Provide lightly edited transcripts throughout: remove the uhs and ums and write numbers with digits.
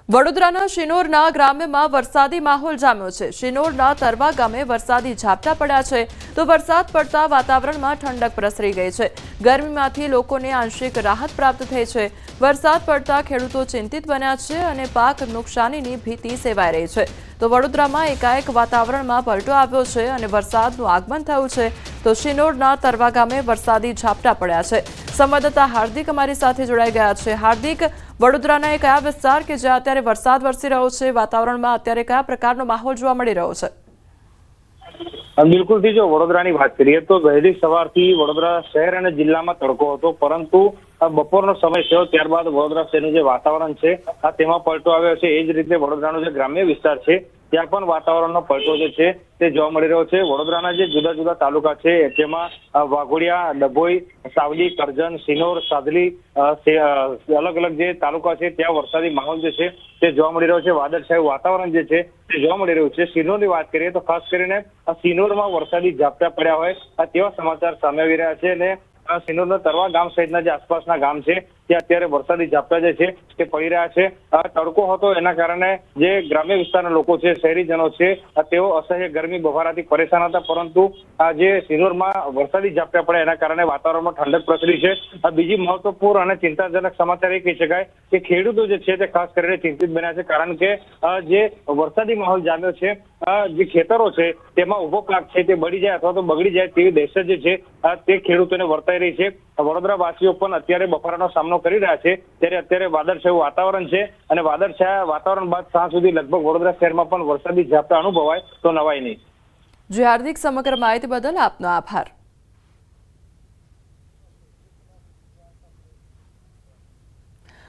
વડોદરાના શિનોરના ગ્રામ્યમાં વરસાદી માહોલ જામ્યો છે। શિનોરના તરવા ગામે વરસાદી ઝાપટા પડ્યા છે તો વરસાદ પડતા વાતાવરણમાં ઠંડક પ્રસરી ગઈ છે। ગરમીમાંથી લોકોને આંશિક રાહત પ્રાપ્ત થઈ છે। વરસાદ પડતા ખેડૂતો ચિંતિત બન્યા છે અને પાક નુકસાનીની ભીતિ સેવાઈ રહી છે। તો વડોદરામાં એકાએક વાતાવરણમાં પલટો આવ્યો છે અને વરસાદનું આગમન થયું છે તો શિનોરના તરવા ગામે વરસાદી ઝાપટા પડ્યા છે। સંવાદદાતા હાર્દિક અમારી સાથે જોડાઈ ગયા છે। હાર્દિક, વડોદરાના એ કયા વિસ્તાર કે જ્યાં અત્યારે વરસાદ વરસી રહ્યો છે, વાતાવરણમાં અત્યારે કયા પ્રકારનો માહોલ જોવા મળી રહ્યો છે? બિલકુલ, જો વડોદરાની વાત કરીએ તો વહેલી સવારથી વડોદરા શહેર અને જિલ્લામાં તડકો હતો, પરંતુ બપોરનો સમય થયો ત્યારબાદ વડોદરા શહેરનું જે વાતાવરણ છે તેમાં પલટો આવ્યો છે। એ જ રીતે વડોદરાનો જે ગ્રામ્ય વિસ્તાર છે ત્યાં પણ વાતાવરણનો પલટો જે છે તે જોવા મળી રહ્યો છે। વડોદરાના જે જુદા જુદા તાલુકા છે તેમાં વાઘોડિયા, ડભોઈ, સાવલી, કરજણ, શિનોર, સાદલી અલગ અલગ જે તાલુકા છે ત્યાં વરસાદી માહોલ જે છે તે જોવા મળી રહ્યો છે। વાદળછાયું વાતાવરણ જે છે તે જોવા મળી રહ્યું છે। શિનોરની વાત કરીએ તો ખાસ કરીને શિનોરમાં વરસાદી ઝાપટા પડ્યા હોય તેવા સમાચાર સામે આવી રહ્યા છે અને શિનોરના તરવા ગામ સહિતના જે આસપાસના ગામ છે ત્યાં અત્યારે વરસાદી ઝાપટા જે છે તે પડી રહ્યા છે। તડકો હતો એના કારણે જે ગ્રામ્ય વિસ્તારના લોકો છે, શહેરીજનો છે, તેઓ અસહ્ય ગરમી બફારાથી પરેશાન હતા, પરંતુ આ જે શિનોરમાં વરસાદી ઝાપટા પડ્યા એના કારણે વાતાવરણમાં ઠંડક પ્રસરી છે। બીજી મહત્વપૂર્ણ અને ચિંતાજનક સમાચાર એ કહી શકાય કે ખેડૂતો જે છે તે ખાસ કરીને ચિંતિત બન્યા છે, કારણ કે જે વરસાદી માહોલ જામ્યો છે, જે ખેતરો છે તેમાં ઉભો પાક છે તે બળી જાય અથવા તો બગડી જાય તેવી દહેશત જે છે તે ખેડૂતોને વર્તાઈ રહી છે। વડોદરા વાસીઓ પણ અત્યારે બફારાનો સામનો કરી રહ્યા છે, ત્યારે અત્યારે વાદળછાયું વાતાવરણ છે અને વાદળછાયા વાતાવરણ બાદ સાંજ સુધી લગભગ વડોદરા શહેરમાં પણ વરસાદી ઝાપટા અનુભવાય તો નવાઈ નહીં। જી હાર્દિક, સમગ્ર માહિતી બદલ આપનો આભાર।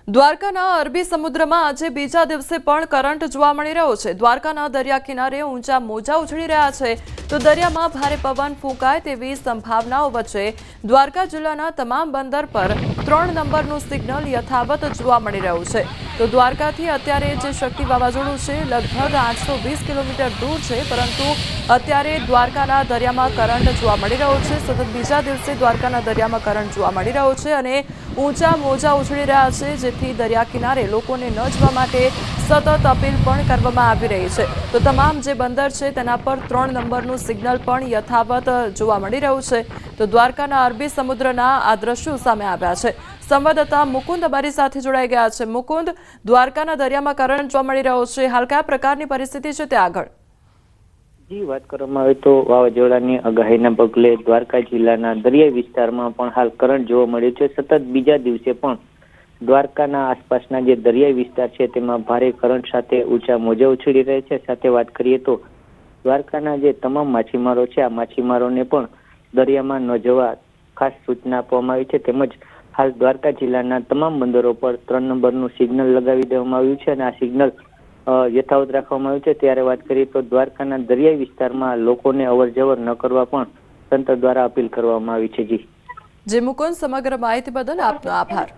દ્વારકાના અરબી સમુદ્રમાં આજે બીજા દિવસે પણ કરંટ જોવા મળી રહ્યો છે। દ્વારકાના દરિયા કિનારે ઊંચા મોજા ઉછળી રહ્યા છે તો દરિયામાં ભારે પવન ફૂંકાય તેવી સંભાવનાઓ વચ્ચે દ્વારકા જિલ્લાના તમામ બંદર પર 3 નંબરનું સિગ્નલ યથાવત જોવા મળી રહ્યું છે। તો દ્વારકાથી અત્યારે જે શક્તિ વાવાઝોડું છે લગભગ 820 કિલોમીટર દૂર છે, પરંતુ અત્યારે દ્વારકાના દરિયામાં કરંટ જોવા મળી રહ્યો છે। સતત બીજા દિવસે દ્વારકાના દરિયામાં કરંટ જોવા મળી રહ્યો છે અને ઊંચા મોજા ઉછળી રહ્યા છે, જેથી દરિયા કિનારે લોકોને ન જવા માટે સતત અપીલ પણ કરવામાં આવી રહી છે। તો તમામ જે બંદર છે તેના પર 3 નંબરનું સિગ્નલ પણ યથાવત જોવા મળી રહ્યું છે। તો દ્વારકાના અરબી સમુદ્રના આ દ્રશ્યો સામે આવ્યા છે। સંવાદદાતા મુકુંદ અમારી સાથે જોડાઈ ગયા છે। મુકુંદ, દ્વારકાના દરિયામાં કરંટ જોવા મળી રહ્યો છે, હાલ કયા પ્રકારની પરિસ્થિતિ છે ત્યાં આગળ? જી, વાત કરવામાં આવે તો વાવાઝોડાની આગાહીના પગલે દ્વારકા જિલ્લાના દરિયાઈ વિસ્તારમાં પણ હાલ કરંટ જોવા મળ્યું છે। સતત બીજા દિવસે પણ દ્વારકાના આસપાસના જે દરિયાઈ વિસ્તાર છે તેમાં ભારે કરંટ સાથે ઊંચા મોજા ઉછળી રહ્યા છે। સાથે વાત કરીએ તો દ્વારકાના જે તમામ માછીમારો છે આ માછીમારોને પણ દરિયામાં ન જવા ખાસ સૂચના આપવામાં આવી છે, તેમજ હાલ દ્વારકા જિલ્લાના તમામ બંદરો પર 3 નંબરનું સિગ્નલ લગાવી દેવામાં આવ્યું છે અને આ સિગ્નલ યથાવત રાખવામાં આવ્યું છે। ત્યારે વાત કરીએ તો દ્વારકાના દરિયાઈ વિસ્તારમાં લોકોને અવરજવર ન કરવા પણ તંત્ર દ્વારા અપીલ કરવામાં આવી છે। જી મુકુંદ, સમગ્ર માહિતી બદલ આપનો આભાર।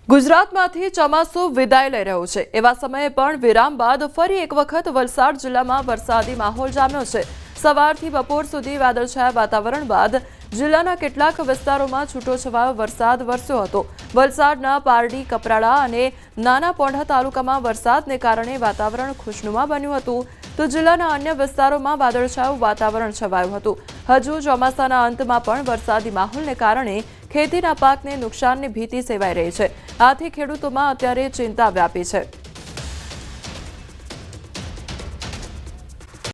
ગુજરાતમાંથી ચોમાસું વિદાય લઈ રહ્યું છે, એવા સમયે પણ વિરામ બાદ ફરી એક વખત વલસાડ જિલ્લામાં વરસાદી માહોલ જામ્યો છે। સવારથી બપોર સુધી વાદળછાયા વાતાવરણ બાદ જિલ્લાના કેટલાક વિસ્તારોમાં છૂટોછવાયો વરસાદ વરસ્યો હતો। વલસાડના પારડી, કપરાડા અને નાના પોંઢા તાલુકામાં વરસાદને કારણે વાતાવરણ ખુશનુમા બન્યું હતું, તો જિલ્લાના અન્ય વિસ્તારોમાં વાદળછાયું વાતાવરણ છવાયું હતું। હજુ ચોમાસાના અંતમાં પણ વરસાદી માહોલને કારણે ખેતીના પાકને નુકસાનની ભીતિ સેવાઈ રહી છે। આથી ખેડૂતોમાં અત્યારે ચિંતા વ્યાપી છે।